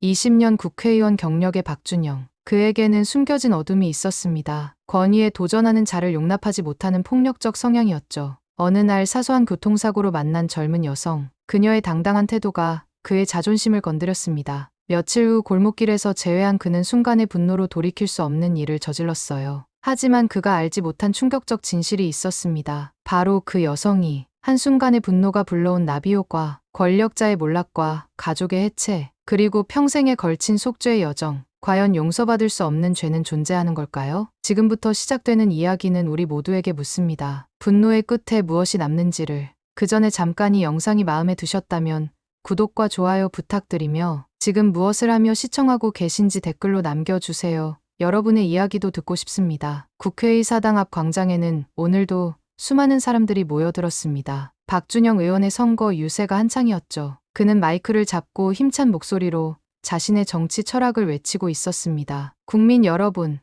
20년 국회의원 경력의 박준영. 그에게는 숨겨진 어둠이 있었습니다. 권위에 도전하는 자를 용납하지 못하는 폭력적 성향이었죠. 어느 날 사소한 교통사고로 만난 젊은 여성. 그녀의 당당한 태도가 그의 자존심을 건드렸습니다. 며칠 후 골목길에서 재회한 그는 순간의 분노로 돌이킬 수 없는 일을 저질렀어요. 하지만 그가 알지 못한 충격적 진실이 있었습니다. 바로 그 여성이 한순간의 분노가 불러온 나비효과, 권력자의 몰락과 가족의 해체, 그리고 평생에 걸친 속죄의 여정. 과연 용서받을 수 없는 죄는 존재하는 걸까요? 지금부터 시작되는 이야기는 우리 모두에게 묻습니다. 분노의 끝에 무엇이 남는지를. 그 전에 잠깐 이 영상이 마음에 드셨다면 구독과 좋아요 부탁드리며 지금 무엇을 하며 시청하고 계신지 댓글로 남겨주세요. 여러분의 이야기도 듣고 싶습니다. 국회의사당 앞 광장에는 오늘도 수많은 사람들이 모여들었습니다. 박준영 의원의 선거 유세가 한창이었죠. 그는 마이크를 잡고 힘찬 목소리로 자신의 정치 철학을 외치고 있었습니다. 국민 여러분,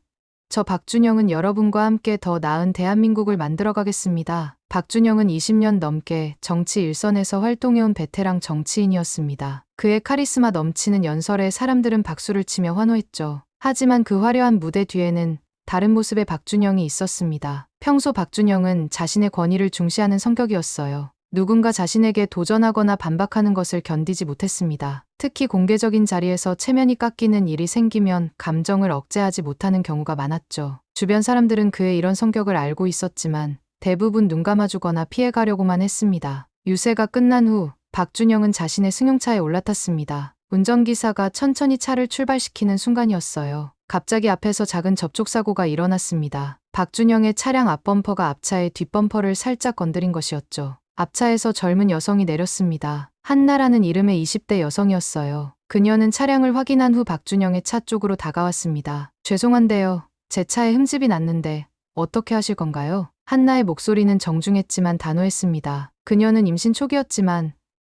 저 박준영은 여러분과 함께 더 나은 대한민국을 만들어가겠습니다. 박준영은 20년 넘게 정치 일선에서 활동해온 베테랑 정치인이었습니다. 그의 카리스마 넘치는 연설에 사람들은 박수를 치며 환호했죠. 하지만 그 화려한 무대 뒤에는 다른 모습의 박준영이 있었습니다. 평소 박준영은 자신의 권위를 중시하는 성격이었어요. 누군가 자신에게 도전하거나 반박하는 것을 견디지 못했습니다. 특히 공개적인 자리에서 체면이 깎이는 일이 생기면 감정을 억제하지 못하는 경우가 많았죠. 주변 사람들은 그의 이런 성격을 알고 있었지만 대부분 눈 감아주거나 피해가려고만 했습니다. 유세가 끝난 후 박준영은 자신의 승용차에 올라탔습니다. 운전기사가 천천히 차를 출발시키는 순간이었어요. 갑자기 앞에서 작은 접촉사고가 일어났습니다. 박준영의 차량 앞범퍼가 앞차의 뒷범퍼를 살짝 건드린 것이었죠. 앞차에서 젊은 여성이 내렸습니다. 한나라는 이름의 20대 여성이었어요. 그녀는 차량을 확인한 후 박준영의 차 쪽으로 다가왔습니다. 죄송한데요. 제 차에 흠집이 났는데 어떻게 하실 건가요? 한나의 목소리는 정중했지만 단호했습니다. 그녀는 임신 초기였지만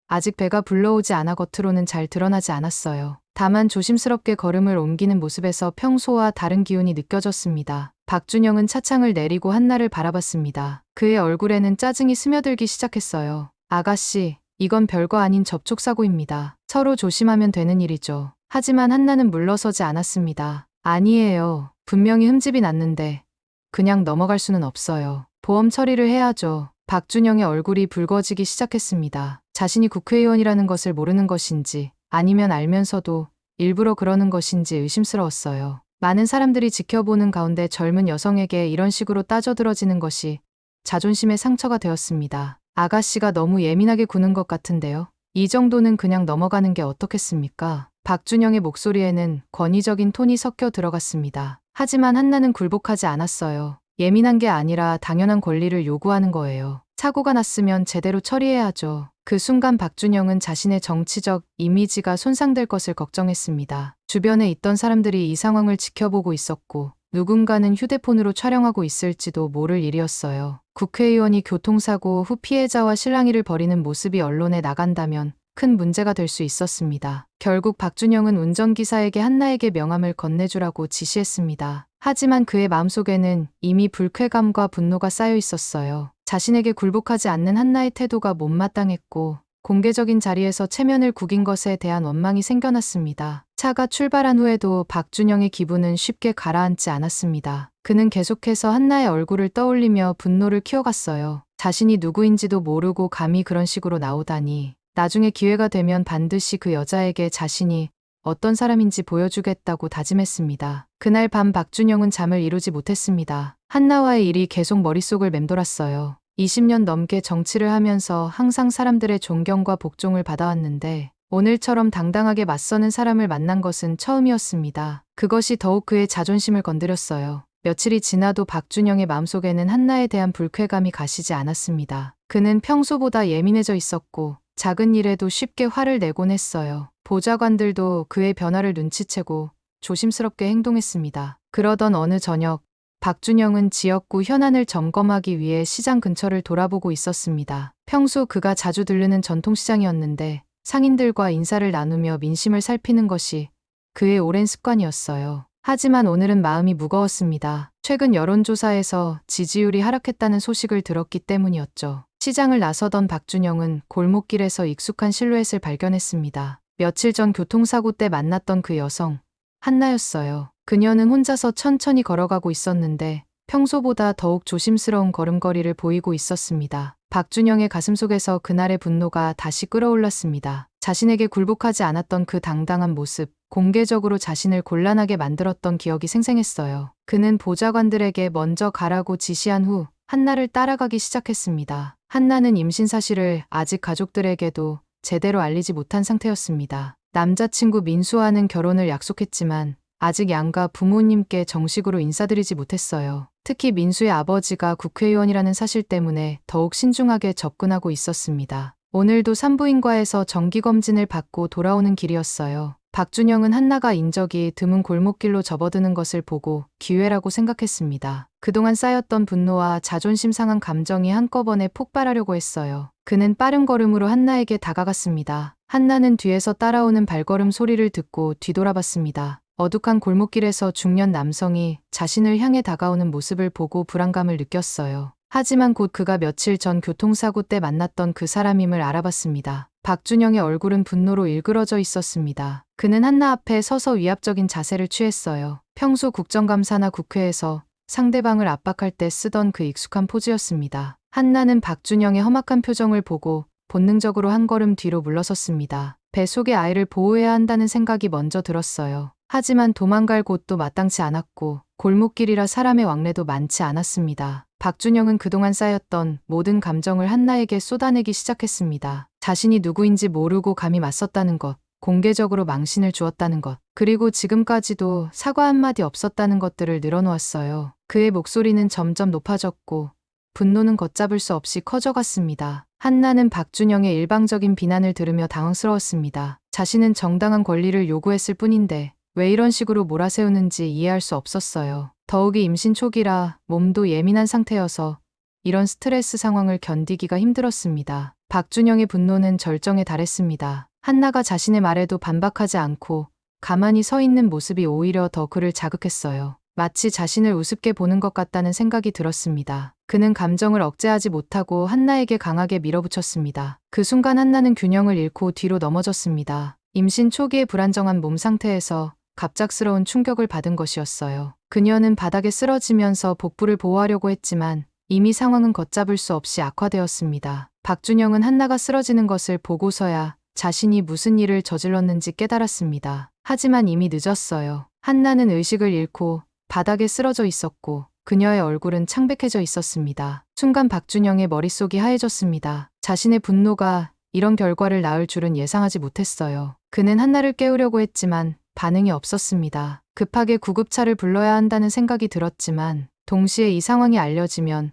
아직 배가 불러오지 않아 겉으로는 잘 드러나지 않았어요. 다만 조심스럽게 걸음을 옮기는 모습에서 평소와 다른 기운이 느껴졌습니다. 박준영은 차창을 내리고 한나를 바라봤습니다. 그의 얼굴에는 짜증이 스며들기 시작했어요. 아가씨, 이건 별거 아닌 접촉사고입니다. 서로 조심하면 되는 일이죠. 하지만 한나는 물러서지 않았습니다. 아니에요. 분명히 흠집이 났는데 그냥 넘어갈 수는 없어요. 보험 처리를 해야죠. 박준영의 얼굴이 붉어지기 시작했습니다. 자신이 국회의원이라는 것을 모르는 것인지 아니면 알면서도 일부러 그러는 것인지 의심스러웠어요. 많은 사람들이 지켜보는 가운데 젊은 여성에게 이런 식으로 따져들어지는 것이 자존심의 상처가 되었습니다. 아가씨가 너무 예민하게 구는 것 같은데요. 이 정도는 그냥 넘어가는 게 어떻겠습니까? 박준영의 목소리에는 권위적인 톤이 섞여 들어갔습니다. 하지만 한나는 굴복하지 않았어요. 예민한 게 아니라 당연한 권리를 요구하는 거예요. 사고가 났으면 제대로 처리해야죠. 그 순간 박준영은 자신의 정치적 이미지가 손상될 것을 걱정했습니다. 주변에 있던 사람들이 이 상황을 지켜보고 있었고 누군가는 휴대폰으로 촬영하고 있을지도 모를 일이었어요. 국회의원이 교통사고 후 피해자와 실랑이를 벌이는 모습이 언론에 나간다면 큰 문제가 될 수 있었습니다. 결국 박준영은 운전기사에게 한나에게 명함을 건네주라고 지시했습니다. 하지만 그의 마음속에는 이미 불쾌감과 분노가 쌓여 있었어요. 자신에게 굴복하지 않는 한나의 태도가 못마땅했고 공개적인 자리에서 체면을 구긴 것에 대한 원망이 생겨났습니다. 차가 출발한 후에도 박준영의 기분은 쉽게 가라앉지 않았습니다. 그는 계속해서 한나의 얼굴을 떠올리며 분노를 키워갔어요. 자신이 누구인지도 모르고 감히 그런 식으로 나오다니. 나중에 기회가 되면 반드시 그 여자에게 자신이 어떤 사람인지 보여주겠다고 다짐했습니다. 그날 밤 박준영은 잠을 이루지 못했습니다. 한나와의 일이 계속 머릿속을 맴돌았어요. 20년 넘게 정치를 하면서 항상 사람들의 존경과 복종을 받아왔는데 오늘처럼 당당하게 맞서는 사람을 만난 것은 처음이었습니다. 그것이 더욱 그의 자존심을 건드렸어요. 며칠이 지나도 박준영의 마음속에는 한나에 대한 불쾌감이 가시지 않았습니다. 그는 평소보다 예민해져 있었고 작은 일에도 쉽게 화를 내곤 했어요. 보좌관들도 그의 변화를 눈치채고 조심스럽게 행동했습니다. 그러던 어느 저녁, 박준영은 지역구 현안을 점검하기 위해 시장 근처를 돌아보고 있었습니다. 평소 그가 자주 들르는 전통시장이었는데 상인들과 인사를 나누며 민심을 살피는 것이 그의 오랜 습관이었어요. 하지만 오늘은 마음이 무거웠습니다. 최근 여론조사에서 지지율이 하락했다는 소식을 들었기 때문이었죠. 시장을 나서던 박준영은 골목길에서 익숙한 실루엣을 발견했습니다. 며칠 전 교통사고 때 만났던 그 여성, 한나였어요. 그녀는 혼자서 천천히 걸어가고 있었는데 평소보다 더욱 조심스러운 걸음걸이를 보이고 있었습니다. 박준영의 가슴속에서 그날의 분노가 다시 끌어올랐습니다. 자신에게 굴복하지 않았던 그 당당한 모습, 공개적으로 자신을 곤란하게 만들었던 기억이 생생했어요. 그는 보좌관들에게 먼저 가라고 지시한 후 한나를 따라가기 시작했습니다. 한나는 임신 사실을 아직 가족들에게도 제대로 알리지 못한 상태였습니다. 남자친구 민수와는 결혼을 약속했지만 아직 양가 부모님께 정식으로 인사드리지 못했어요. 특히 민수의 아버지가 국회의원이라는 사실 때문에 더욱 신중하게 접근하고 있었습니다. 오늘도 산부인과에서 정기검진을 받고 돌아오는 길이었어요. 박준영은 한나가 인적이 드문 골목길로 접어드는 것을 보고 기회라고 생각했습니다. 그동안 쌓였던 분노와 자존심 상한 감정이 한꺼번에 폭발하려고 했어요. 그는 빠른 걸음으로 한나에게 다가갔습니다. 한나는 뒤에서 따라오는 발걸음 소리를 듣고 뒤돌아봤습니다. 어둑한 골목길에서 중년 남성이 자신을 향해 다가오는 모습을 보고 불안감을 느꼈어요. 하지만 곧 그가 며칠 전 교통사고 때 만났던 그 사람임을 알아봤습니다. 박준영의 얼굴은 분노로 일그러져 있었습니다. 그는 한나 앞에 서서 위압적인 자세를 취했어요. 평소 국정감사나 국회에서 상대방을 압박할 때 쓰던 그 익숙한 포즈였습니다. 한나는 박준영의 험악한 표정을 보고 본능적으로 한 걸음 뒤로 물러섰습니다. 뱃속의 아이를 보호해야 한다는 생각이 먼저 들었어요. 하지만 도망갈 곳도 마땅치 않았고 골목길이라 사람의 왕래도 많지 않았습니다. 박준영은 그동안 쌓였던 모든 감정을 한나에게 쏟아내기 시작했습니다. 자신이 누구인지 모르고 감히 맞섰다는 것, 공개적으로 망신을 주었다는 것, 그리고 지금까지도 사과 한마디 없었다는 것들을 늘어놓았어요. 그의 목소리는 점점 높아졌고 분노는 걷잡을 수 없이 커져갔습니다. 한나는 박준영의 일방적인 비난을 들으며 당황스러웠습니다. 자신은 정당한 권리를 요구했을 뿐인데 왜 이런 식으로 몰아세우는지 이해할 수 없었어요. 더욱이 임신 초기라 몸도 예민한 상태여서 이런 스트레스 상황을 견디기가 힘들었습니다. 박준영의 분노는 절정에 달했습니다. 한나가 자신의 말에도 반박하지 않고 가만히 서 있는 모습이 오히려 더 그를 자극했어요. 마치 자신을 우습게 보는 것 같다는 생각이 들었습니다. 그는 감정을 억제하지 못하고 한나에게 강하게 밀어붙였습니다. 그 순간 한나는 균형을 잃고 뒤로 넘어졌습니다. 임신 초기의 불안정한 몸 상태에서 갑작스러운 충격을 받은 것이었어요. 그녀는 바닥에 쓰러지면서 복부를 보호하려고 했지만 이미 상황은 걷잡을 수 없이 악화되었습니다. 박준영은 한나가 쓰러지는 것을 보고서야 자신이 무슨 일을 저질렀는지 깨달았습니다. 하지만 이미 늦었어요. 한나는 의식을 잃고 바닥에 쓰러져 있었고 그녀의 얼굴은 창백해져 있었습니다. 순간 박준영의 머릿속이 하얘졌습니다. 자신의 분노가 이런 결과를 낳을 줄은 예상하지 못했어요. 그는 한나를 깨우려고 했지만 반응이 없었습니다. 급하게 구급차를 불러야 한다는 생각이 들었지만 동시에 이 상황이 알려지면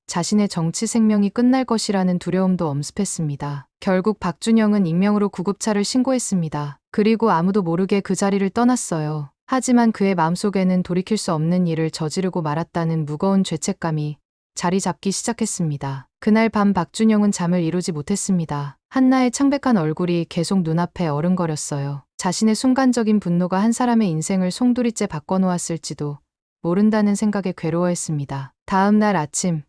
자신의 정치 생명이 끝날 것이라는 두려움도 엄습했습니다. 결국 박준영은 익명으로 구급차를 신고했습니다. 그리고 아무도 모르게 그 자리를 떠났어요. 하지만 그의 마음속에는 돌이킬 수 없는 일을 저지르고 말았다는 무거운 죄책감이 자리 잡기 시작했습니다. 그날 밤 박준영은 잠을 이루지 못했습니다. 한나의 창백한 얼굴이 계속 눈앞에 어른거렸어요. 자신의 순간적인 분노가 한 사람의 인생을 송두리째 바꿔놓았을지도 모른다는 생각에 괴로워했습니다. 다음 날 아침,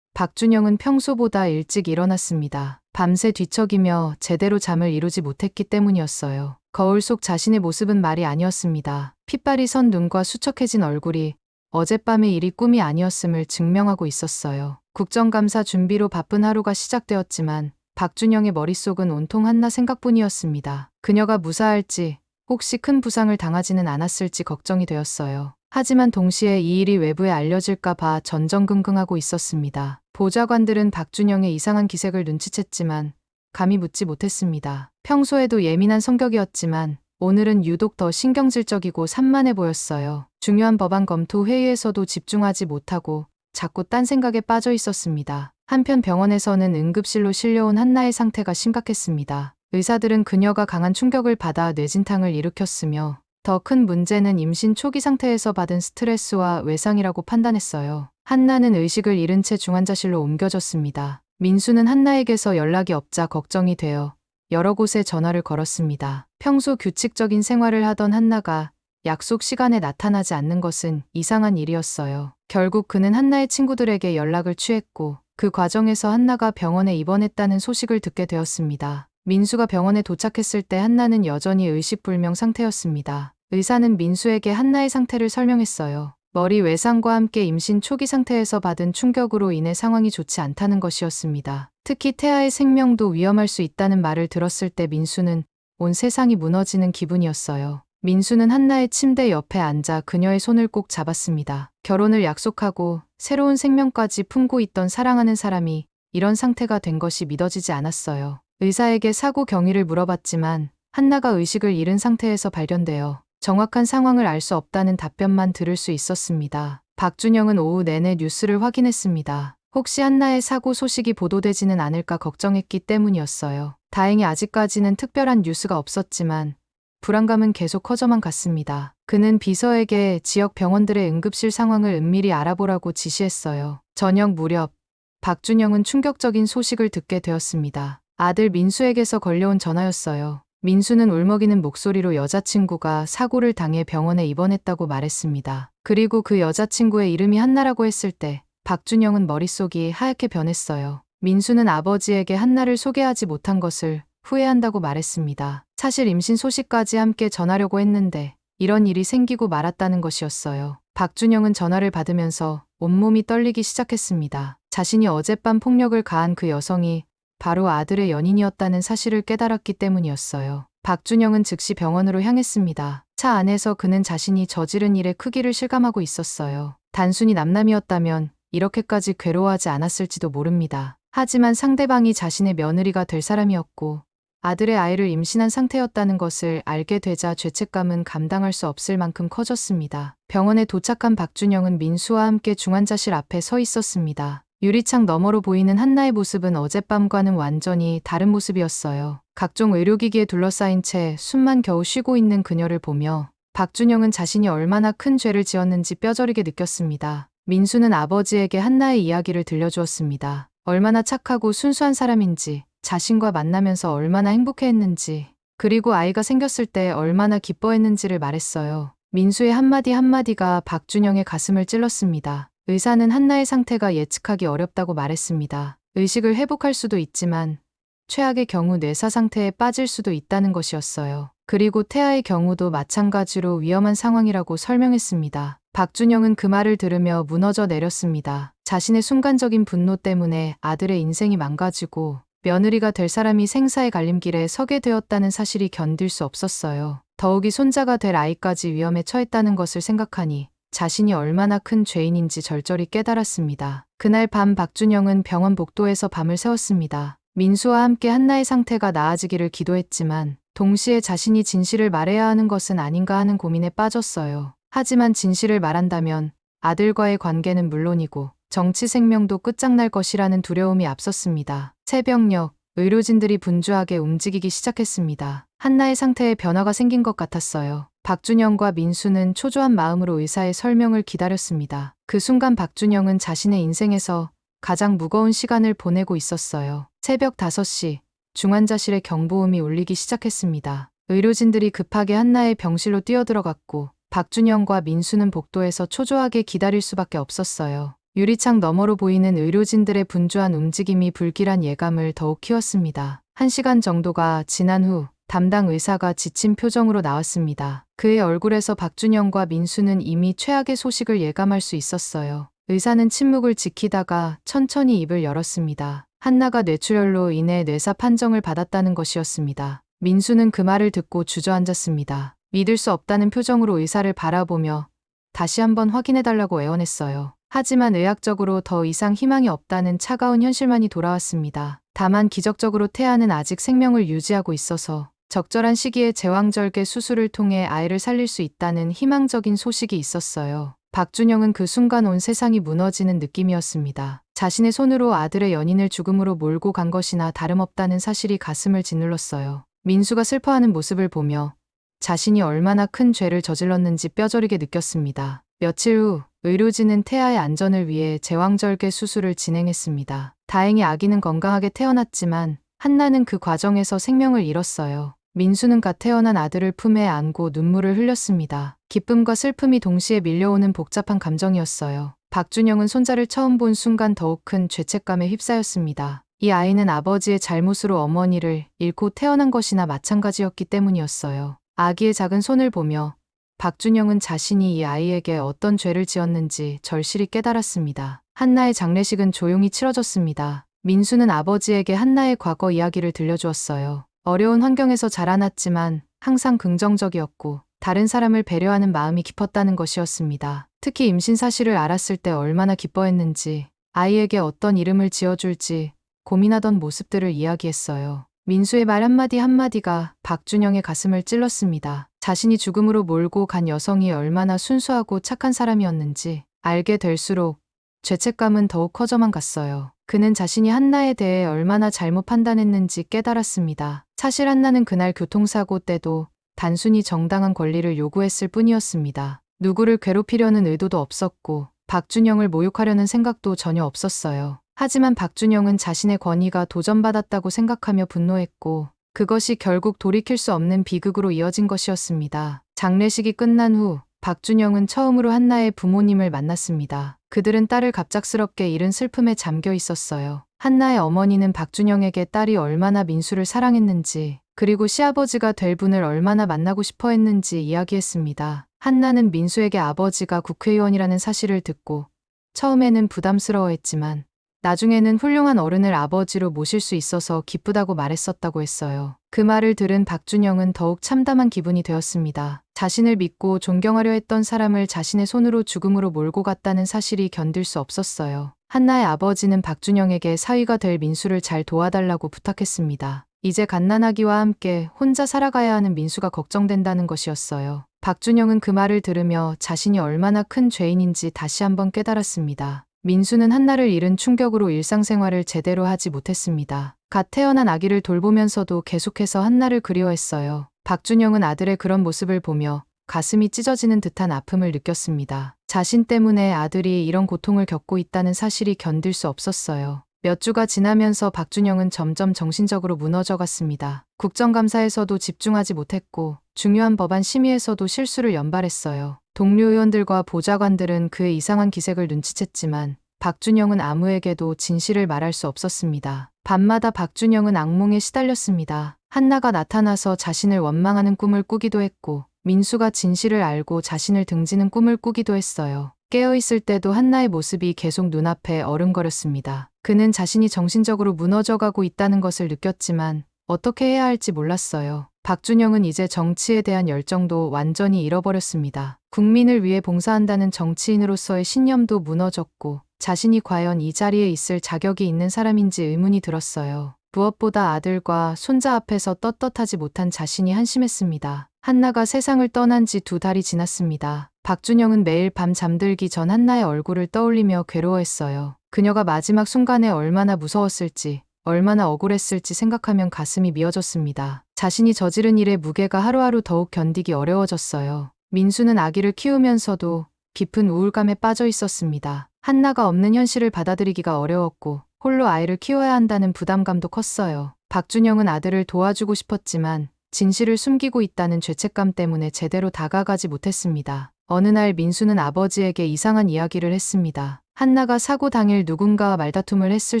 박준영은 평소보다 일찍 일어났습니다. 밤새 뒤척이며 제대로 잠을 이루지 못했기 때문이었어요. 거울 속 자신의 모습은 말이 아니었습니다. 핏발이 선 눈과 수척해진 얼굴이 어젯밤의 일이 꿈이 아니었음을 증명하고 있었어요. 국정감사 준비로 바쁜 하루가 시작되었지만 박준영의 머릿속은 온통 한나 생각뿐이었습니다. 그녀가 무사할지, 혹시 큰 부상을 당하지는 않았을지 걱정이 되었어요. 하지만 동시에 이 일이 외부에 알려질까 봐 전전긍긍하고 있었습니다. 보좌관들은 박준영의 이상한 기색을 눈치챘지만 감히 묻지 못했습니다. 평소에도 예민한 성격이었지만 오늘은 유독 더 신경질적이고 산만해 보였어요. 중요한 법안 검토 회의에서도 집중하지 못하고 자꾸 딴 생각에 빠져 있었습니다. 한편 병원에서는 응급실로 실려온 한나의 상태가 심각했습니다. 의사들은 그녀가 강한 충격을 받아 뇌진탕을 일으켰으며 더 큰 문제는 임신 초기 상태에서 받은 스트레스와 외상이라고 판단했어요. 한나는 의식을 잃은 채 중환자실로 옮겨졌습니다. 민수는 한나에게서 연락이 없자 걱정이 되어 여러 곳에 전화를 걸었습니다. 평소 규칙적인 생활을 하던 한나가 약속 시간에 나타나지 않는 것은 이상한 일이었어요. 결국 그는 한나의 친구들에게 연락을 취했고 그 과정에서 한나가 병원에 입원했다는 소식을 듣게 되었습니다. 민수가 병원에 도착했을 때 한나는 여전히 의식불명 상태였습니다. 의사는 민수에게 한나의 상태를 설명했어요. 머리 외상과 함께 임신 초기 상태에서 받은 충격으로 인해 상황이 좋지 않다는 것이었습니다. 특히 태아의 생명도 위험할 수 있다는 말을 들었을 때 민수는 온 세상이 무너지는 기분이었어요. 민수는 한나의 침대 옆에 앉아 그녀의 손을 꼭 잡았습니다. 결혼을 약속하고 새로운 생명까지 품고 있던 사랑하는 사람이 이런 상태가 된 것이 믿어지지 않았어요. 의사에게 사고 경위를 물어봤지만 한나가 의식을 잃은 상태에서 발견되어 정확한 상황을 알 수 없다는 답변만 들을 수 있었습니다. 박준영은 오후 내내 뉴스를 확인했습니다. 혹시 한나의 사고 소식이 보도되지는 않을까 걱정했기 때문이었어요. 다행히 아직까지는 특별한 뉴스가 없었지만 불안감은 계속 커져만 갔습니다. 그는 비서에게 지역 병원들의 응급실 상황을 은밀히 알아보라고 지시했어요. 저녁 무렵 박준영은 충격적인 소식을 듣게 되었습니다. 아들 민수에게서 걸려온 전화였어요. 민수는 울먹이는 목소리로 여자친구가 사고를 당해 병원에 입원했다고 말했습니다. 그리고 그 여자친구의 이름이 한나라고 했을 때 박준영은 머릿속이 하얗게 변했어요. 민수는 아버지에게 한나를 소개하지 못한 것을 후회한다고 말했습니다. 사실 임신 소식까지 함께 전하려고 했는데 이런 일이 생기고 말았다는 것이었어요. 박준영은 전화를 받으면서 온몸이 떨리기 시작했습니다. 자신이 어젯밤 폭력을 가한 그 여성이 바로 아들의 연인이었다는 사실을 깨달았기 때문이었어요. 박준영은 즉시 병원으로 향했습니다. 차 안에서 그는 자신이 저지른 일의 크기를 실감하고 있었어요. 단순히 남남이었다면 이렇게까지 괴로워하지 않았을지도 모릅니다. 하지만 상대방이 자신의 며느리가 될 사람이었고 아들의 아이를 임신한 상태였다는 것을 알게 되자 죄책감은 감당할 수 없을 만큼 커졌습니다. 병원에 도착한 박준영은 민수와 함께 중환자실 앞에 서 있었습니다. 유리창 너머로 보이는 한나의 모습은 어젯밤과는 완전히 다른 모습이었어요. 각종 의료기기에 둘러싸인 채 숨만 겨우 쉬고 있는 그녀를 보며 박준영은 자신이 얼마나 큰 죄를 지었는지 뼈저리게 느꼈습니다. 민수는 아버지에게 한나의 이야기를 들려주었습니다. 얼마나 착하고 순수한 사람인지, 자신과 만나면서 얼마나 행복해했는지, 그리고 아이가 생겼을 때 얼마나 기뻐했는지를 말했어요. 민수의 한마디 한마디가 박준영의 가슴을 찔렀습니다. 의사는 한나의 상태가 예측하기 어렵다고 말했습니다. 의식을 회복할 수도 있지만 최악의 경우 뇌사 상태에 빠질 수도 있다는 것이었어요. 그리고 태아의 경우도 마찬가지로 위험한 상황이라고 설명했습니다. 박준영은 그 말을 들으며 무너져 내렸습니다. 자신의 순간적인 분노 때문에 아들의 인생이 망가지고 며느리가 될 사람이 생사의 갈림길에 서게 되었다는 사실이 견딜 수 없었어요. 더욱이 손자가 될 아이까지 위험에 처했다는 것을 생각하니 자신이 얼마나 큰 죄인인지 절절히 깨달았습니다. 그날 밤 박준영은 병원 복도에서 밤을 새웠습니다. 민수와 함께 한나의 상태가 나아지기를 기도했지만 동시에 자신이 진실을 말해야 하는 것은 아닌가 하는 고민에 빠졌어요. 하지만 진실을 말한다면 아들과의 관계는 물론이고 정치 생명도 끝장날 것이라는 두려움이 앞섰습니다. 새벽녘 의료진들이 분주하게 움직이기 시작했습니다. 한나의 상태에 변화가 생긴 것 같았어요. 박준영과 민수는 초조한 마음으로 의사의 설명을 기다렸습니다. 그 순간 박준영은 자신의 인생에서 가장 무거운 시간을 보내고 있었어요. 새벽 5시, 중환자실의 경보음이 울리기 시작했습니다. 의료진들이 급하게 한나의 병실로 뛰어들어갔고 박준영과 민수는 복도에서 초조하게 기다릴 수밖에 없었어요. 유리창 너머로 보이는 의료진들의 분주한 움직임이 불길한 예감을 더욱 키웠습니다. 1시간 정도가 지난 후 담당 의사가 지친 표정으로 나왔습니다. 그의 얼굴에서 박준영과 민수는 이미 최악의 소식을 예감할 수 있었어요. 의사는 침묵을 지키다가 천천히 입을 열었습니다. 한나가 뇌출혈로 인해 뇌사 판정을 받았다는 것이었습니다. 민수는 그 말을 듣고 주저앉았습니다. 믿을 수 없다는 표정으로 의사를 바라보며 다시 한번 확인해달라고 애원했어요. 하지만 의학적으로 더 이상 희망이 없다는 차가운 현실만이 돌아왔습니다. 다만 기적적으로 태아는 아직 생명을 유지하고 있어서 적절한 시기에 제왕절개 수술을 통해 아이를 살릴 수 있다는 희망적인 소식이 있었어요. 박준영은 그 순간 온 세상이 무너지는 느낌이었습니다. 자신의 손으로 아들의 연인을 죽음으로 몰고 간 것이나 다름없다는 사실이 가슴을 짓눌렀어요. 민수가 슬퍼하는 모습을 보며 자신이 얼마나 큰 죄를 저질렀는지 뼈저리게 느꼈습니다. 며칠 후 의료진은 태아의 안전을 위해 제왕절개 수술을 진행했습니다. 다행히 아기는 건강하게 태어났지만 한나는 그 과정에서 생명을 잃었어요. 민수는 갓 태어난 아들을 품에 안고 눈물을 흘렸습니다. 기쁨과 슬픔이 동시에 밀려오는 복잡한 감정이었어요. 박준영은 손자를 처음 본 순간 더욱 큰 죄책감에 휩싸였습니다. 이 아이는 아버지의 잘못으로 어머니를 잃고 태어난 것이나 마찬가지였기 때문이었어요. 아기의 작은 손을 보며 박준영은 자신이 이 아이에게 어떤 죄를 지었는지 절실히 깨달았습니다. 한나의 장례식은 조용히 치러졌습니다. 민수는 아버지에게 한나의 과거 이야기를 들려주었어요. 어려운 환경에서 자라났지만 항상 긍정적이었고 다른 사람을 배려하는 마음이 깊었다는 것이었습니다. 특히 임신 사실을 알았을 때 얼마나 기뻐했는지, 아이에게 어떤 이름을 지어줄지 고민하던 모습들을 이야기했어요. 민수의 말 한마디 한마디가 박준영의 가슴을 찔렀습니다. 자신이 죽음으로 몰고 간 여성이 얼마나 순수하고 착한 사람이었는지 알게 될수록 죄책감은 더욱 커져만 갔어요. 그는 자신이 한나에 대해 얼마나 잘못 판단했는지 깨달았습니다. 사실 한나는 그날 교통사고 때도 단순히 정당한 권리를 요구했을 뿐이었습니다. 누구를 괴롭히려는 의도도 없었고 박준영을 모욕하려는 생각도 전혀 없었어요. 하지만 박준영은 자신의 권위가 도전받았다고 생각하며 분노했고 그것이 결국 돌이킬 수 없는 비극으로 이어진 것이었습니다. 장례식이 끝난 후 박준영은 처음으로 한나의 부모님을 만났습니다. 그들은 딸을 갑작스럽게 잃은 슬픔에 잠겨 있었어요. 한나의 어머니는 박준영에게 딸이 얼마나 민수를 사랑했는지 그리고 시아버지가 될 분을 얼마나 만나고 싶어 했는지 이야기했습니다. 한나는 민수에게 아버지가 국회의원이라는 사실을 듣고 처음에는 부담스러워했지만 나중에는 훌륭한 어른을 아버지로 모실 수 있어서 기쁘다고 말했었다고 했어요. 그 말을 들은 박준영은 더욱 참담한 기분이 되었습니다. 자신을 믿고 존경하려 했던 사람을 자신의 손으로 죽음으로 몰고 갔다는 사실이 견딜 수 없었어요. 한나의 아버지는 박준영에게 사위가 될 민수를 잘 도와달라고 부탁했습니다. 이제 갓난아기와 함께 혼자 살아가야 하는 민수가 걱정된다는 것이었어요. 박준영은 그 말을 들으며 자신이 얼마나 큰 죄인인지 다시 한번 깨달았습니다. 민수는 한나를 잃은 충격으로 일상생활을 제대로 하지 못했습니다. 갓 태어난 아기를 돌보면서도 계속해서 한나를 그리워했어요. 박준영은 아들의 그런 모습을 보며 가슴이 찢어지는 듯한 아픔을 느꼈습니다. 자신 때문에 아들이 이런 고통을 겪고 있다는 사실이 견딜 수 없었어요. 몇 주가 지나면서 박준영은 점점 정신적으로 무너져갔습니다. 국정감사에서도 집중하지 못했고 중요한 법안 심의에서도 실수를 연발했어요. 동료 의원들과 보좌관들은 그의 이상한 기색을 눈치챘지만 박준영은 아무에게도 진실을 말할 수 없었습니다. 밤마다 박준영은 악몽에 시달렸습니다. 한나가 나타나서 자신을 원망하는 꿈을 꾸기도 했고 민수가 진실을 알고 자신을 등지는 꿈을 꾸기도 했어요. 깨어있을 때도 한나의 모습이 계속 눈앞에 어른거렸습니다. 그는 자신이 정신적으로 무너져가고 있다는 것을 느꼈지만 어떻게 해야 할지 몰랐어요. 박준영은 이제 정치에 대한 열정도 완전히 잃어버렸습니다. 국민을 위해 봉사한다는 정치인으로서의 신념도 무너졌고 자신이 과연 이 자리에 있을 자격이 있는 사람인지 의문이 들었어요. 무엇보다 아들과 손자 앞에서 떳떳하지 못한 자신이 한심했습니다. 한나가 세상을 떠난 지 2달이 지났습니다. 박준영은 매일 밤 잠들기 전 한나의 얼굴을 떠올리며 괴로워했어요. 그녀가 마지막 순간에 얼마나 무서웠을지, 얼마나 억울했을지 생각하면 가슴이 미어졌습니다. 자신이 저지른 일의 무게가 하루하루 더욱 견디기 어려워졌어요. 민수는 아기를 키우면서도 깊은 우울감에 빠져 있었습니다. 한나가 없는 현실을 받아들이기가 어려웠고 홀로 아이를 키워야 한다는 부담감도 컸어요. 박준영은 아들을 도와주고 싶었지만 진실을 숨기고 있다는 죄책감 때문에 제대로 다가가지 못했습니다. 어느 날 민수는 아버지에게 이상한 이야기를 했습니다. 한나가 사고 당일 누군가와 말다툼을 했을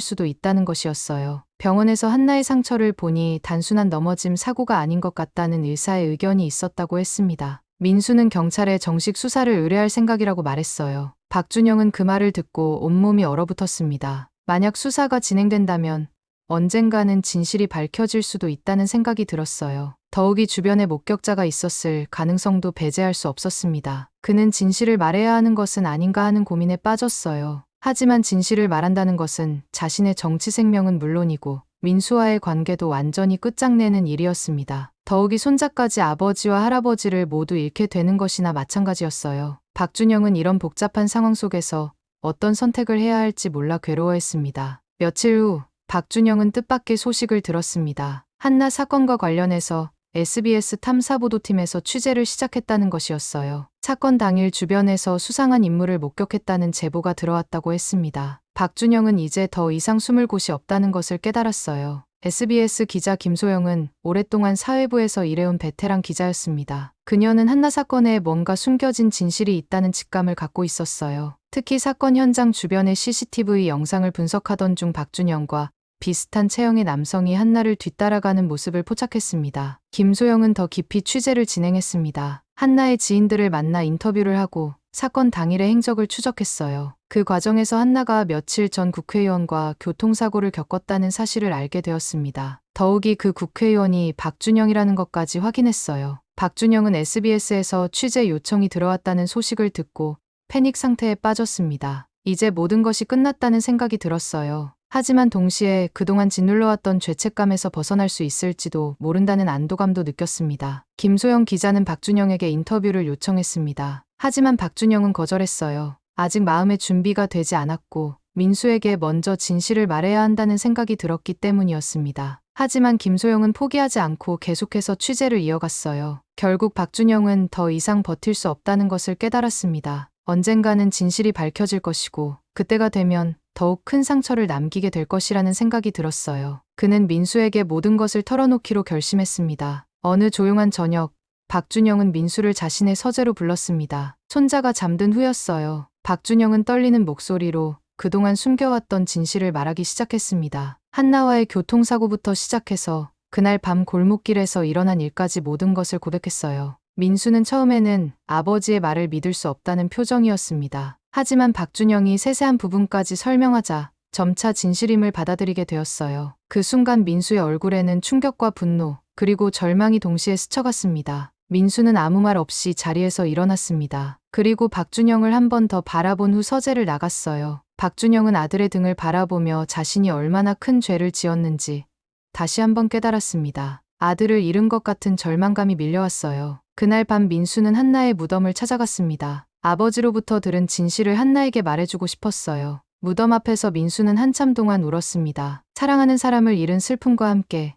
수도 있다는 것이었어요. 병원에서 한나의 상처를 보니 단순한 넘어짐 사고가 아닌 것 같다는 의사의 의견이 있었다고 했습니다. 민수는 경찰에 정식 수사를 의뢰할 생각이라고 말했어요. 박준영은 그 말을 듣고 온몸이 얼어붙었습니다. 만약 수사가 진행된다면 언젠가는 진실이 밝혀질 수도 있다는 생각이 들었어요. 더욱이 주변에 목격자가 있었을 가능성도 배제할 수 없었습니다. 그는 진실을 말해야 하는 것은 아닌가 하는 고민에 빠졌어요. 하지만 진실을 말한다는 것은 자신의 정치 생명은 물론이고 민수와의 관계도 완전히 끝장내는 일이었습니다. 더욱이 손자까지 아버지와 할아버지를 모두 잃게 되는 것이나 마찬가지였어요. 박준영은 이런 복잡한 상황 속에서 어떤 선택을 해야 할지 몰라 괴로워했습니다. 며칠 후 박준영은 뜻밖의 소식을 들었습니다. 한나 사건과 관련해서 SBS 탐사보도팀에서 취재를 시작했다는 것이었어요. 사건 당일 주변에서 수상한 인물을 목격했다는 제보가 들어왔다고 했습니다. 박준영은 이제 더 이상 숨을 곳이 없다는 것을 깨달았어요. SBS 기자 김소영은 오랫동안 사회부에서 일해온 베테랑 기자였습니다. 그녀는 한나 사건에 뭔가 숨겨진 진실이 있다는 직감을 갖고 있었어요. 특히 사건 현장 주변의 CCTV 영상을 분석하던 중 박준영과 비슷한 체형의 남성이 한나를 뒤따라가는 모습을 포착했습니다. 김소영은 더 깊이 취재를 진행했습니다. 한나의 지인들을 만나 인터뷰를 하고 사건 당일의 행적을 추적했어요. 그 과정에서 한나가 며칠 전 국회의원과 교통사고를 겪었다는 사실을 알게 되었습니다. 더욱이 그 국회의원이 박준영이라는 것까지 확인했어요. 박준영은 SBS에서 취재 요청이 들어왔다는 소식을 듣고 패닉 상태에 빠졌습니다. 이제 모든 것이 끝났다는 생각이 들었어요. 하지만 동시에 그동안 짓눌러왔던 죄책감에서 벗어날 수 있을지도 모른다는 안도감도 느꼈습니다. 김소영 기자는 박준영에게 인터뷰를 요청했습니다. 하지만 박준영은 거절했어요. 아직 마음의 준비가 되지 않았고 민수에게 먼저 진실을 말해야 한다는 생각이 들었기 때문이었습니다. 하지만 김소영은 포기하지 않고 계속해서 취재를 이어갔어요. 결국 박준영은 더 이상 버틸 수 없다는 것을 깨달았습니다. 언젠가는 진실이 밝혀질 것이고 그때가 되면 더욱 큰 상처를 남기게 될 것이라는 생각이 들었어요. 그는 민수에게 모든 것을 털어놓기로 결심했습니다. 어느 조용한 저녁, 박준영은 민수를 자신의 서재로 불렀습니다. 손자가 잠든 후였어요. 박준영은 떨리는 목소리로 그동안 숨겨왔던 진실을 말하기 시작했습니다. 한나와의 교통사고부터 시작해서 그날 밤 골목길에서 일어난 일까지 모든 것을 고백했어요. 민수는 처음에는 아버지의 말을 믿을 수 없다는 표정이었습니다. 하지만 박준영이 세세한 부분까지 설명하자 점차 진실임을 받아들이게 되었어요. 그 순간 민수의 얼굴에는 충격과 분노, 그리고 절망이 동시에 스쳐갔습니다. 민수는 아무 말 없이 자리에서 일어났습니다. 그리고 박준영을 한 번 더 바라본 후 서재를 나갔어요. 박준영은 아들의 등을 바라보며 자신이 얼마나 큰 죄를 지었는지 다시 한번 깨달았습니다. 아들을 잃은 것 같은 절망감이 밀려왔어요. 그날 밤 민수는 한나의 무덤을 찾아갔습니다. 아버지로부터 들은 진실을 한나에게 말해주고 싶었어요. 무덤 앞에서 민수는 한참 동안 울었습니다. 사랑하는 사람을 잃은 슬픔과 함께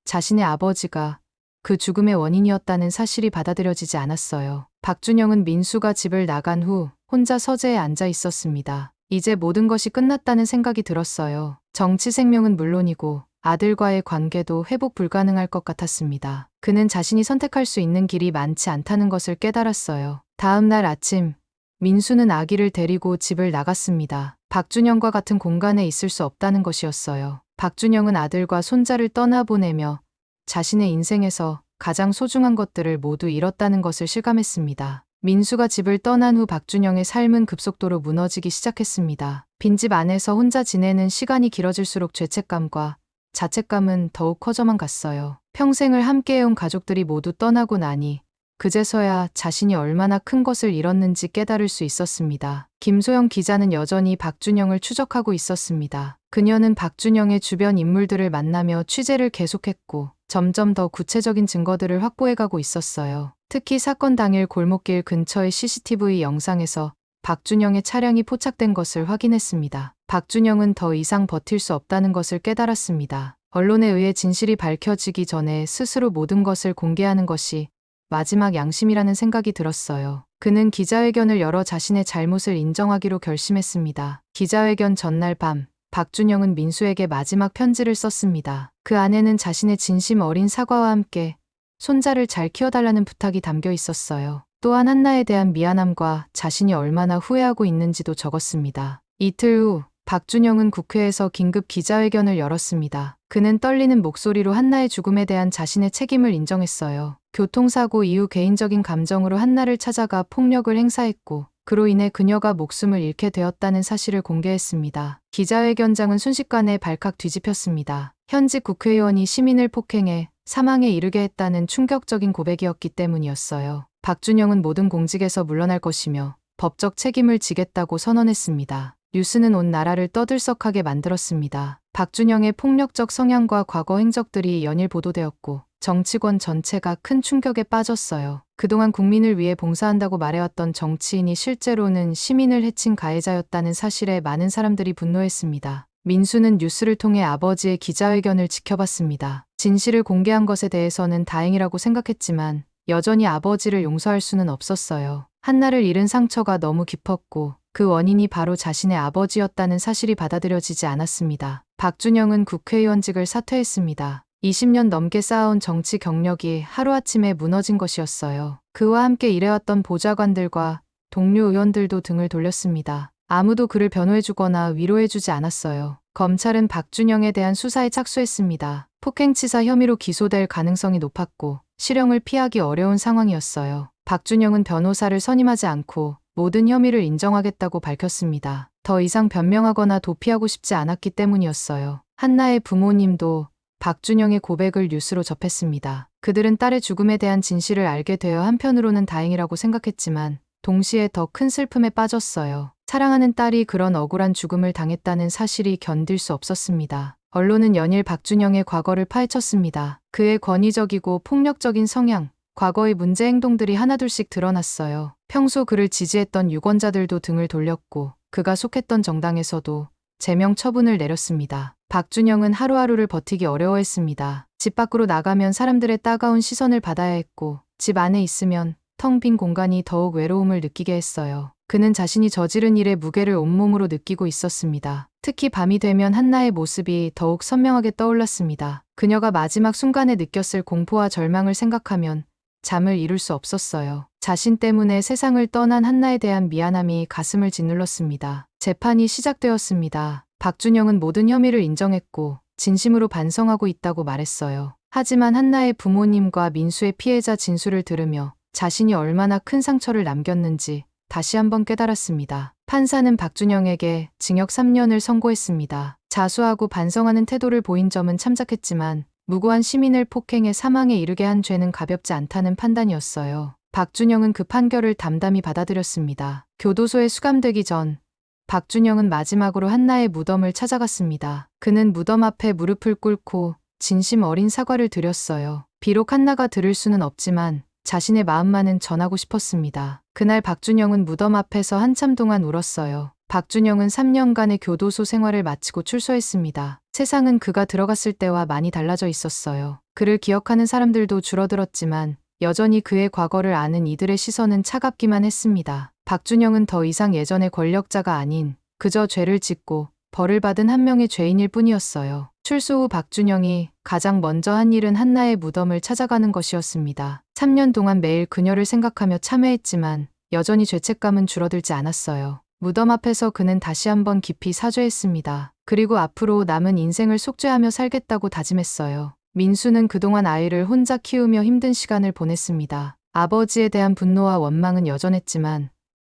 자신의 아버지가 그 죽음의 원인이었다는 사실이 받아들여지지 않았어요. 박준영은 민수가 집을 나간 후 혼자 서재에 앉아 있었습니다. 이제 모든 것이 끝났다는 생각이 들었어요. 정치 생명은 물론이고 아들과의 관계도 회복 불가능할 것 같았습니다. 그는 자신이 선택할 수 있는 길이 많지 않다는 것을 깨달았어요. 다음 날 아침, 민수는 아기를 데리고 집을 나갔습니다. 박준영과 같은 공간에 있을 수 없다는 것이었어요. 박준영은 아들과 손자를 떠나보내며 자신의 인생에서 가장 소중한 것들을 모두 잃었다는 것을 실감했습니다. 민수가 집을 떠난 후 박준영의 삶은 급속도로 무너지기 시작했습니다. 빈집 안에서 혼자 지내는 시간이 길어질수록 죄책감과 자책감은 더욱 커져만 갔어요. 평생을 함께해온 가족들이 모두 떠나고 나니 그제서야 자신이 얼마나 큰 것을 잃었는지 깨달을 수 있었습니다. 김소영 기자는 여전히 박준영을 추적하고 있었습니다. 그녀는 박준영의 주변 인물들을 만나며 취재를 계속했고 점점 더 구체적인 증거들을 확보해가고 있었어요. 특히 사건 당일 골목길 근처의 CCTV 영상에서 박준영의 차량이 포착된 것을 확인했습니다. 박준영은 더 이상 버틸 수 없다는 것을 깨달았습니다. 언론에 의해 진실이 밝혀지기 전에 스스로 모든 것을 공개하는 것이 마지막 양심이라는 생각이 들었어요. 그는 기자회견을 열어 자신의 잘못을 인정하기로 결심했습니다. 기자회견 전날 밤, 박준영은 민수에게 마지막 편지를 썼습니다. 그 안에는 자신의 진심 어린 사과와 함께 손자를 잘 키워달라는 부탁이 담겨 있었어요. 또한 한나에 대한 미안함과 자신이 얼마나 후회하고 있는지도 적었습니다. 이틀 후 박준영은 국회에서 긴급 기자회견을 열었습니다. 그는 떨리는 목소리로 한나의 죽음에 대한 자신의 책임을 인정했어요. 교통사고 이후 개인적인 감정으로 한나를 찾아가 폭력을 행사했고 그로 인해 그녀가 목숨을 잃게 되었다는 사실을 공개했습니다. 기자회견장은 순식간에 발칵 뒤집혔습니다. 현직 국회의원이 시민을 폭행해 사망에 이르게 했다는 충격적인 고백이었기 때문이었어요. 박준영은 모든 공직에서 물러날 것이며 법적 책임을 지겠다고 선언했습니다. 뉴스는 온 나라를 떠들썩하게 만들었습니다. 박준영의 폭력적 성향과 과거 행적들이 연일 보도되었고 정치권 전체가 큰 충격에 빠졌어요. 그동안 국민을 위해 봉사한다고 말해왔던 정치인이 실제로는 시민을 해친 가해자였다는 사실에 많은 사람들이 분노했습니다. 민수는 뉴스를 통해 아버지의 기자회견을 지켜봤습니다. 진실을 공개한 것에 대해서는 다행이라고 생각했지만 여전히 아버지를 용서할 수는 없었어요. 한나를 잃은 상처가 너무 깊었고 그 원인이 바로 자신의 아버지였다는 사실이 받아들여지지 않았습니다. 박준영은 국회의원직을 사퇴했습니다. 20년 넘게 쌓아온 정치 경력이 하루아침에 무너진 것이었어요. 그와 함께 일해왔던 보좌관들과 동료 의원들도 등을 돌렸습니다. 아무도 그를 변호해주거나 위로해주지 않았어요. 검찰은 박준영에 대한 수사에 착수했습니다. 폭행치사 혐의로 기소될 가능성이 높았고 실형을 피하기 어려운 상황이었어요. 박준영은 변호사를 선임하지 않고 모든 혐의를 인정하겠다고 밝혔습니다. 더 이상 변명하거나 도피하고 싶지 않았기 때문이었어요. 한나의 부모님도 박준영의 고백을 뉴스로 접했습니다. 그들은 딸의 죽음에 대한 진실을 알게 되어 한편으로는 다행이라고 생각했지만 동시에 더 큰 슬픔에 빠졌어요. 사랑하는 딸이 그런 억울한 죽음을 당했다는 사실이 견딜 수 없었습니다. 언론은 연일 박준영의 과거를 파헤쳤습니다. 그의 권위적이고 폭력적인 성향, 과거의 문제 행동들이 하나둘씩 드러났어요. 평소 그를 지지했던 유권자들도 등을 돌렸고 그가 속했던 정당에서도 제명 처분을 내렸습니다. 박준영은 하루하루를 버티기 어려워했습니다. 집 밖으로 나가면 사람들의 따가운 시선을 받아야 했고 집 안에 있으면 텅 빈 공간이 더욱 외로움을 느끼게 했어요. 그는 자신이 저지른 일의 무게를 온몸으로 느끼고 있었습니다. 특히 밤이 되면 한나의 모습이 더욱 선명하게 떠올랐습니다. 그녀가 마지막 순간에 느꼈을 공포와 절망을 생각하면 잠을 이룰 수 없었어요. 자신 때문에 세상을 떠난 한나에 대한 미안함이 가슴을 짓눌렀습니다. 재판이 시작되었습니다. 박준영은 모든 혐의를 인정했고 진심으로 반성하고 있다고 말했어요. 하지만 한나의 부모님과 민수의 피해자 진술을 들으며 자신이 얼마나 큰 상처를 남겼는지 다시 한번 깨달았습니다. 판사는 박준영에게 징역 3년을 선고했습니다. 자수하고 반성하는 태도를 보인 점은 참작했지만 무고한 시민을 폭행해 사망에 이르게 한 죄는 가볍지 않다는 판단이었어요. 박준영은 그 판결을 담담히 받아들였습니다. 교도소에 수감되기 전 박준영은 마지막으로 한나의 무덤을 찾아갔습니다. 그는 무덤 앞에 무릎을 꿇고 진심 어린 사과를 드렸어요. 비록 한나가 들을 수는 없지만 자신의 마음만은 전하고 싶었습니다. 그날 박준영은 무덤 앞에서 한참 동안 울었어요. 박준영은 3년간의 교도소 생활을 마치고 출소했습니다. 세상은 그가 들어갔을 때와 많이 달라져 있었어요. 그를 기억하는 사람들도 줄어들었지만 여전히 그의 과거를 아는 이들의 시선은 차갑기만 했습니다. 박준영은 더 이상 예전의 권력자가 아닌 그저 죄를 짓고 벌을 받은 한 명의 죄인일 뿐이었어요. 출소 후 박준영이 가장 먼저 한 일은 한나의 무덤을 찾아가는 것이었습니다. 3년 동안 매일 그녀를 생각하며 참회했지만 여전히 죄책감은 줄어들지 않았어요. 무덤 앞에서 그는 다시 한번 깊이 사죄했습니다. 그리고 앞으로 남은 인생을 속죄하며 살겠다고 다짐했어요. 민수는 그동안 아이를 혼자 키우며 힘든 시간을 보냈습니다. 아버지에 대한 분노와 원망은 여전했지만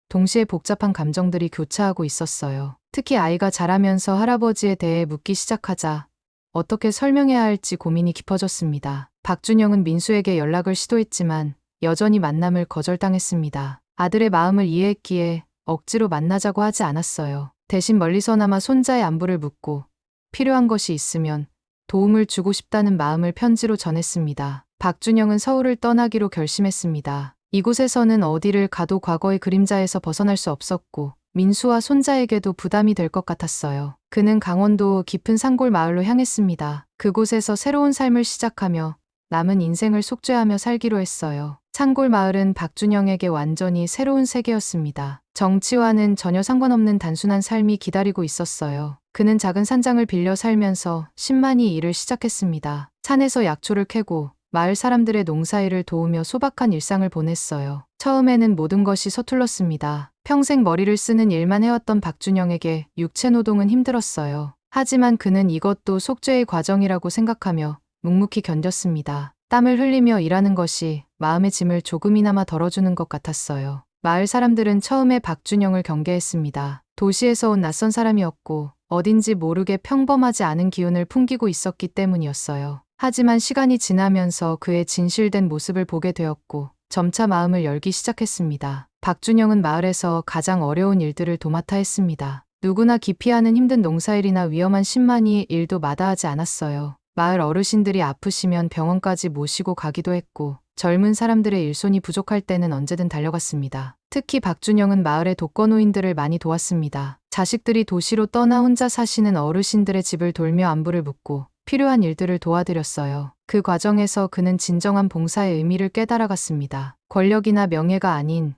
동시에 복잡한 감정들이 교차하고 있었어요. 특히 아이가 자라면서 할아버지에 대해 묻기 시작하자 어떻게 설명해야 할지 고민이 깊어졌습니다. 박준영은 민수에게 연락을 시도했지만 여전히 만남을 거절당했습니다. 아들의 마음을 이해했기에 억지로 만나자고 하지 않았어요. 대신 멀리서나마 손자의 안부를 묻고 필요한 것이 있으면 도움을 주고 싶다는 마음을 편지로 전했습니다. 박준영은 서울을 떠나기로 결심했습니다. 이곳에서는 어디를 가도 과거의 그림자에서 벗어날 수 없었고 민수와 손자에게도 부담이 될 것 같았어요. 그는 강원도 깊은 산골 마을로 향했습니다. 그곳에서 새로운 삶을 시작하며 남은 인생을 속죄하며 살기로 했어요. 산골 마을은 박준영에게 완전히 새로운 세계였습니다. 정치와는 전혀 상관없는 단순한 삶이 기다리고 있었어요. 그는 작은 산장을 빌려 살면서 신만이 일을 시작했습니다. 산에서 약초를 캐고 마을 사람들의 농사일을 도우며 소박한 일상을 보냈어요. 처음에는 모든 것이 서툴렀습니다. 평생 머리를 쓰는 일만 해왔던 박준영에게 육체 노동은 힘들었어요. 하지만 그는 이것도 속죄의 과정이라고 생각하며 묵묵히 견뎠습니다. 땀을 흘리며 일하는 것이 마음의 짐을 조금이나마 덜어주는 것 같았어요. 마을 사람들은 처음에 박준영을 경계했습니다. 도시에서 온 낯선 사람이었고 어딘지 모르게 평범하지 않은 기운을 풍기고 있었기 때문이었어요. 하지만 시간이 지나면서 그의 진실된 모습을 보게 되었고 점차 마음을 열기 시작했습니다. 박준영은 마을에서 가장 어려운 일들을 도맡아 했습니다. 누구나 기피하는 힘든 농사일이나 위험한 신만이 일도 마다하지 않았어요. 마을 어르신들이 아프시면 병원까지 모시고 가기도 했고 젊은 사람들의 일손이 부족할 때는 언제든 달려갔습니다. 특히 박준영은 마을의 독거노인들을 많이 도왔습니다. 자식들이 도시로 떠나 혼자 사시는 어르신들의 집을 돌며 안부를 묻고 필요한 일들을 도와드렸어요. 그 과정에서 그는 진정한 봉사의 의미를 깨달아갔습니다. 권력이나 명예가 아닌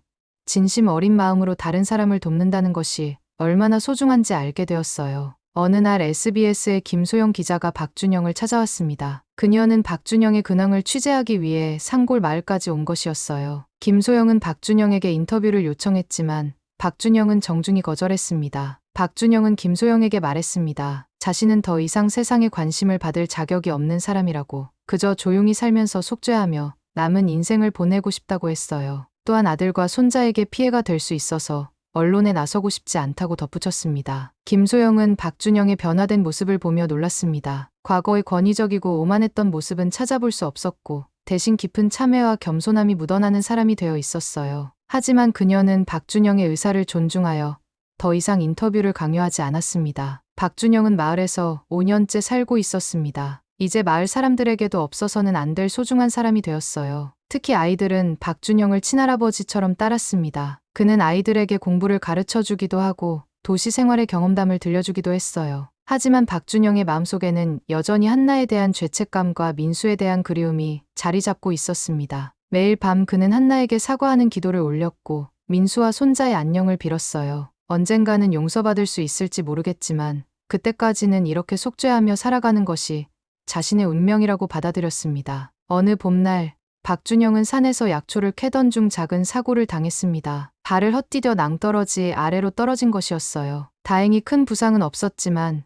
진심 어린 마음으로 다른 사람을 돕는다는 것이 얼마나 소중한지 알게 되었어요. 어느 날 SBS의 김소영 기자가 박준영을 찾아왔습니다. 그녀는 박준영의 근황을 취재하기 위해 산골 마을까지 온 것이었어요. 김소영은 박준영에게 인터뷰를 요청했지만 박준영은 정중히 거절했습니다. 박준영은 김소영에게 말했습니다. 자신은 더 이상 세상에 관심을 받을 자격이 없는 사람이라고, 그저 조용히 살면서 속죄하며 남은 인생을 보내고 싶다고 했어요. 또한 아들과 손자에게 피해가 될 수 있어서 언론에 나서고 싶지 않다고 덧붙였습니다. 김소영은 박준영의 변화된 모습을 보며 놀랐습니다. 과거의 권위적이고 오만했던 모습은 찾아볼 수 없었고 대신 깊은 참회와 겸손함이 묻어나는 사람이 되어 있었어요. 하지만 그녀는 박준영의 의사를 존중하여 더 이상 인터뷰를 강요하지 않았습니다. 박준영은 마을에서 5년째 살고 있었습니다. 이제 마을 사람들에게도 없어서는 안 될 소중한 사람이 되었어요. 특히 아이들은 박준영을 친할아버지처럼 따랐습니다. 그는 아이들에게 공부를 가르쳐 주기도 하고 도시 생활의 경험담을 들려주기도 했어요. 하지만 박준영의 마음속에는 여전히 한나에 대한 죄책감과 민수에 대한 그리움이 자리 잡고 있었습니다. 매일 밤 그는 한나에게 사과하는 기도를 올렸고 민수와 손자의 안녕을 빌었어요. 언젠가는 용서받을 수 있을지 모르겠지만 그때까지는 이렇게 속죄하며 살아가는 것이 자신의 운명이라고 받아들였습니다. 어느 봄날 박준영은 산에서 약초를 캐던 중 작은 사고를 당했습니다. 발을 헛디뎌 낭떠러지 아래로 떨어진 것이었어요. 다행히 큰 부상은 없었지만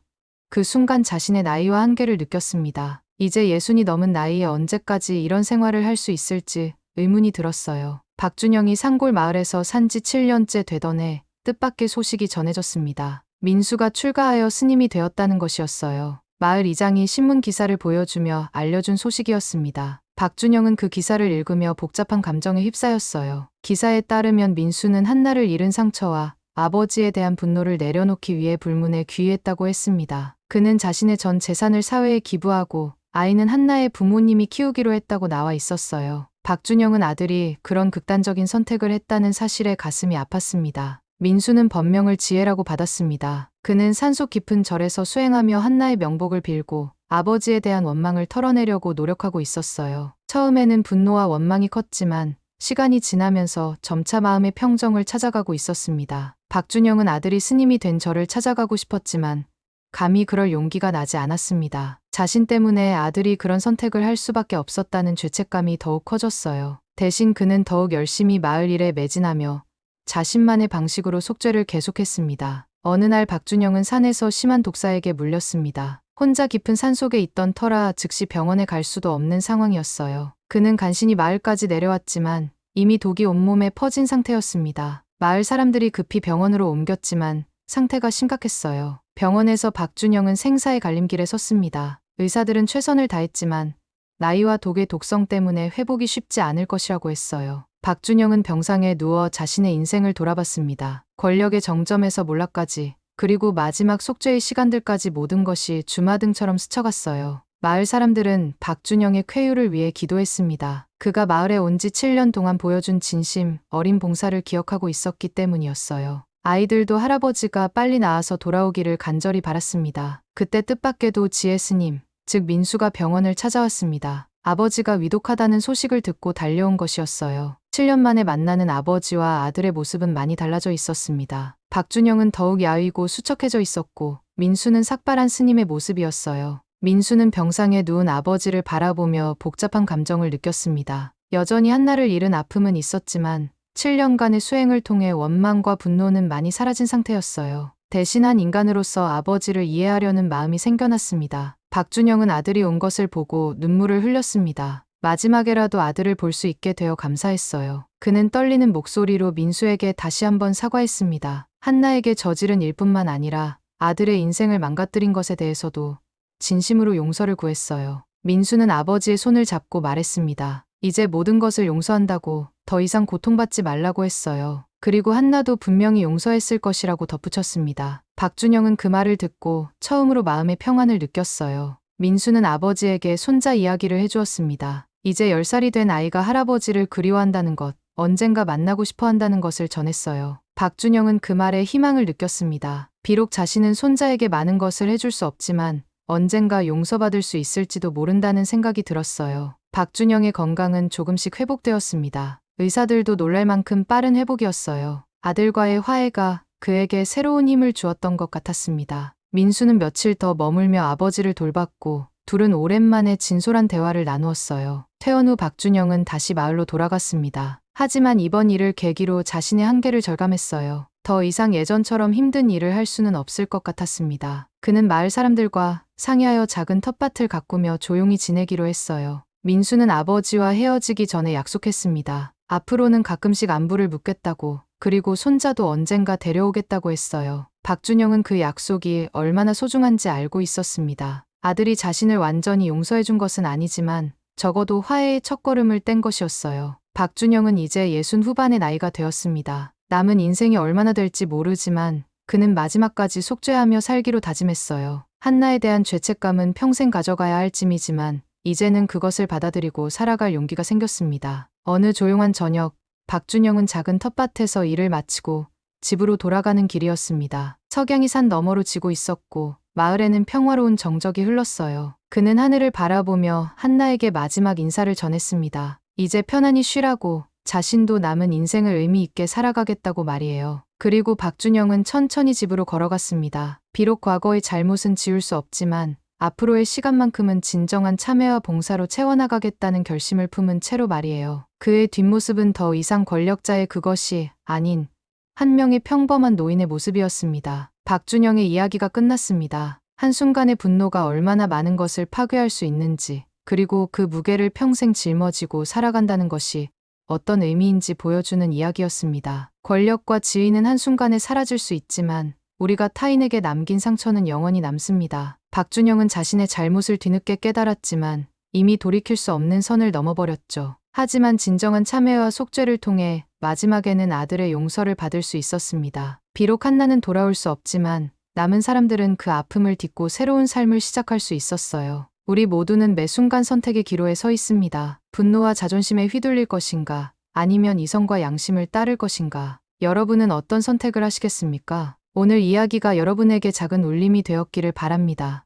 그 순간 자신의 나이와 한계를 느꼈습니다. 이제 60이 넘은 나이에 언제까지 이런 생활을 할 수 있을지 의문이 들었어요. 박준영이 산골 마을에서 산지 7년째 되던 해 뜻밖의 소식이 전해졌습니다. 민수가 출가하여 스님이 되었다는 것이었어요. 마을 이장이 신문 기사를 보여주며 알려준 소식이었습니다. 박준영은 그 기사를 읽으며 복잡한 감정에 휩싸였어요. 기사에 따르면 민수는 한나를 잃은 상처와 아버지에 대한 분노를 내려놓기 위해 불문에 귀의했다고 했습니다. 그는 자신의 전 재산을 사회에 기부하고 아이는 한나의 부모님이 키우기로 했다고 나와 있었어요. 박준영은 아들이 그런 극단적인 선택을 했다는 사실에 가슴이 아팠습니다. 민수는 법명을 지혜라고 받았습니다. 그는 산속 깊은 절에서 수행하며 한나의 명복을 빌고 아버지에 대한 원망을 털어내려고 노력하고 있었어요. 처음에는 분노와 원망이 컸지만 시간이 지나면서 점차 마음의 평정을 찾아가고 있었습니다. 박준영은 아들이 스님이 된 저를 찾아가고 싶었지만 감히 그럴 용기가 나지 않았습니다. 자신 때문에 아들이 그런 선택을 할 수밖에 없었다는 죄책감이 더욱 커졌어요. 대신 그는 더욱 열심히 마을 일에 매진하며 자신만의 방식으로 속죄를 계속했습니다. 어느 날 박준영은 산에서 심한 독사에게 물렸습니다. 혼자 깊은 산속에 있던 터라 즉시 병원에 갈 수도 없는 상황이었어요. 그는 간신히 마을까지 내려왔지만 이미 독이 온몸에 퍼진 상태였습니다. 마을 사람들이 급히 병원으로 옮겼지만 상태가 심각했어요. 병원에서 박준영은 생사의 갈림길에 섰습니다. 의사들은 최선을 다했지만 나이와 독의 독성 때문에 회복이 쉽지 않을 것이라고 했어요. 박준영은 병상에 누워 자신의 인생을 돌아봤습니다. 권력의 정점에서 몰락까지, 그리고 마지막 속죄의 시간들까지 모든 것이 주마등처럼 스쳐갔어요. 마을 사람들은 박준영의 쾌유를 위해 기도했습니다. 그가 마을에 온 지 7년 동안 보여준 진심, 어린 봉사를 기억하고 있었기 때문이었어요. 아이들도 할아버지가 빨리 나아서 돌아오기를 간절히 바랐습니다. 그때 뜻밖에도 지혜 스님, 즉 민수가 병원을 찾아왔습니다. 아버지가 위독하다는 소식을 듣고 달려온 것이었어요. 7년 만에 만나는 아버지와 아들의 모습은 많이 달라져 있었습니다. 박준영은 더욱 야위고 수척해져 있었고 민수는 삭발한 스님의 모습이었어요. 민수는 병상에 누운 아버지를 바라보며 복잡한 감정을 느꼈습니다. 여전히 한나를 잃은 아픔은 있었지만 7년간의 수행을 통해 원망과 분노는 많이 사라진 상태였어요. 대신 한 인간으로서 아버지를 이해하려는 마음이 생겨났습니다. 박준영은 아들이 온 것을 보고 눈물을 흘렸습니다. 마지막에라도 아들을 볼 수 있게 되어 감사했어요. 그는 떨리는 목소리로 민수에게 다시 한번 사과했습니다. 한나에게 저지른 일뿐만 아니라 아들의 인생을 망가뜨린 것에 대해서도 진심으로 용서를 구했어요. 민수는 아버지의 손을 잡고 말했습니다. 이제 모든 것을 용서한다고, 더 이상 고통받지 말라고 했어요. 그리고 한나도 분명히 용서했을 것이라고 덧붙였습니다. 박준영은 그 말을 듣고 처음으로 마음의 평안을 느꼈어요. 민수는 아버지에게 손자 이야기를 해주었습니다. 이제 10살이 된 아이가 할아버지를 그리워한다는 것, 언젠가 만나고 싶어 한다는 것을 전했어요. 박준영은 그 말에 희망을 느꼈습니다. 비록 자신은 손자에게 많은 것을 해줄 수 없지만 언젠가 용서받을 수 있을지도 모른다는 생각이 들었어요. 박준영의 건강은 조금씩 회복되었습니다. 의사들도 놀랄 만큼 빠른 회복이었어요. 아들과의 화해가 그에게 새로운 힘을 주었던 것 같았습니다. 민수는 며칠 더 머물며 아버지를 돌봤고 둘은 오랜만에 진솔한 대화를 나누었어요. 퇴원 후 박준영은 다시 마을로 돌아갔습니다. 하지만 이번 일을 계기로 자신의 한계를 절감했어요. 더 이상 예전처럼 힘든 일을 할 수는 없을 것 같았습니다. 그는 마을 사람들과 상의하여 작은 텃밭을 가꾸며 조용히 지내기로 했어요. 민수는 아버지와 헤어지기 전에 약속했습니다. 앞으로는 가끔씩 안부를 묻겠다고, 그리고 손자도 언젠가 데려오겠다고 했어요. 박준영은 그 약속이 얼마나 소중한지 알고 있었습니다. 아들이 자신을 완전히 용서해준 것은 아니지만 적어도 화해의 첫걸음을 뗀 것이었어요. 박준영은 이제 60 후반의 나이가 되었습니다. 남은 인생이 얼마나 될지 모르지만 그는 마지막까지 속죄하며 살기로 다짐했어요. 한나에 대한 죄책감은 평생 가져가야 할 짐이지만 이제는 그것을 받아들이고 살아갈 용기가 생겼습니다. 어느 조용한 저녁, 박준영은 작은 텃밭에서 일을 마치고 집으로 돌아가는 길이었습니다. 석양이 산 너머로 지고 있었고 마을에는 평화로운 정적이 흘렀어요. 그는 하늘을 바라보며 한나에게 마지막 인사를 전했습니다. 이제 편안히 쉬라고, 자신도 남은 인생을 의미 있게 살아가겠다고 말이에요. 그리고 박준영은 천천히 집으로 걸어갔습니다. 비록 과거의 잘못은 지울 수 없지만 앞으로의 시간만큼은 진정한 참회와 봉사로 채워나가겠다는 결심을 품은 채로 말이에요. 그의 뒷모습은 더 이상 권력자의 그것이 아닌 한 명의 평범한 노인의 모습이었습니다. 박준영의 이야기가 끝났습니다. 한순간의 분노가 얼마나 많은 것을 파괴할 수 있는지, 그리고 그 무게를 평생 짊어지고 살아간다는 것이 어떤 의미인지 보여주는 이야기였습니다. 권력과 지위는 한순간에 사라질 수 있지만 우리가 타인에게 남긴 상처는 영원히 남습니다. 박준영은 자신의 잘못을 뒤늦게 깨달았지만 이미 돌이킬 수 없는 선을 넘어버렸죠. 하지만 진정한 참회와 속죄를 통해 마지막에는 아들의 용서를 받을 수 있었습니다. 비록 한나는 돌아올 수 없지만 남은 사람들은 그 아픔을 딛고 새로운 삶을 시작할 수 있었어요. 우리 모두는 매 순간 선택의 기로에 서 있습니다. 분노와 자존심에 휘둘릴 것인가, 아니면 이성과 양심을 따를 것인가. 여러분은 어떤 선택을 하시겠습니까? 오늘 이야기가 여러분에게 작은 울림이 되었기를 바랍니다.